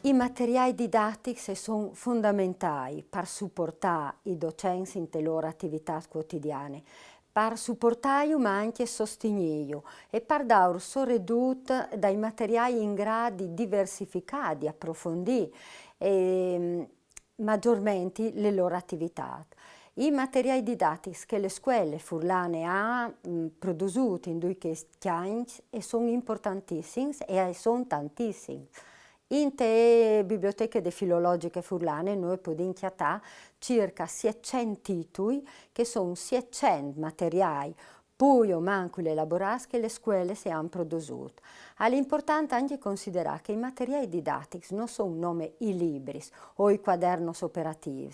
I materiali didattici sono fondamentali per supportare i docenti nelle loro attività quotidiane, per supportarli ma anche sostenerli e per dare soprattutto dai materiali in grado di diversificare, di approfondire maggiormente le loro attività. I materiali didattici che le scuole furlane hanno prodotto in questi anni sono importantissimi e sono tantissimi. In te biblioteche filologiche furlane noi possiamo chiamare circa 600 titoli che sono 600 materiali poi o manco elaborati che le scuole si hanno prodotto. È importante anche considerare che i materiali didattici non sono nome i libri o i quaderni operativi,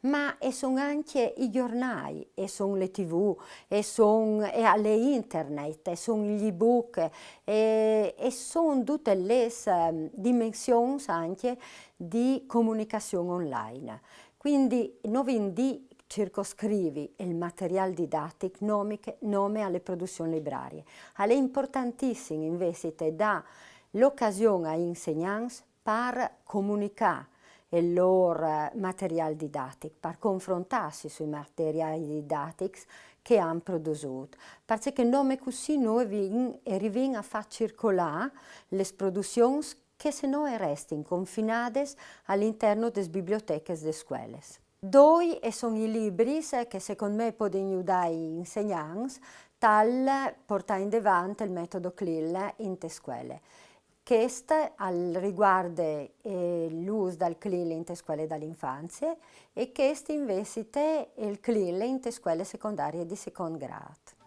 ma sono anche i giornali, e sono le tv, e sono le internet, e sono gli ebook, e sono tutte le dimensioni anche di comunicazione online. Quindi noi di circoscrivi il materiale didattico nome alle produzioni librarie. È importantissimo invece da l'occasione agli insegnanti per comunicare il loro materiale didattico, per confrontarsi sui materiali didattici che hanno prodotto. Perché nome così noi arriviamo a far circolare le produzioni che se no restano confinate all'interno delle biblioteche delle scuole. Due sono i libri che secondo me possono aiutare gli insegnanti a portare in avanti il metodo CLIL in le scuole. Questo riguarda l'uso del CLIL in le scuole dall'infanzia e questo invece è il CLIL in le scuole secondarie di secondo grado.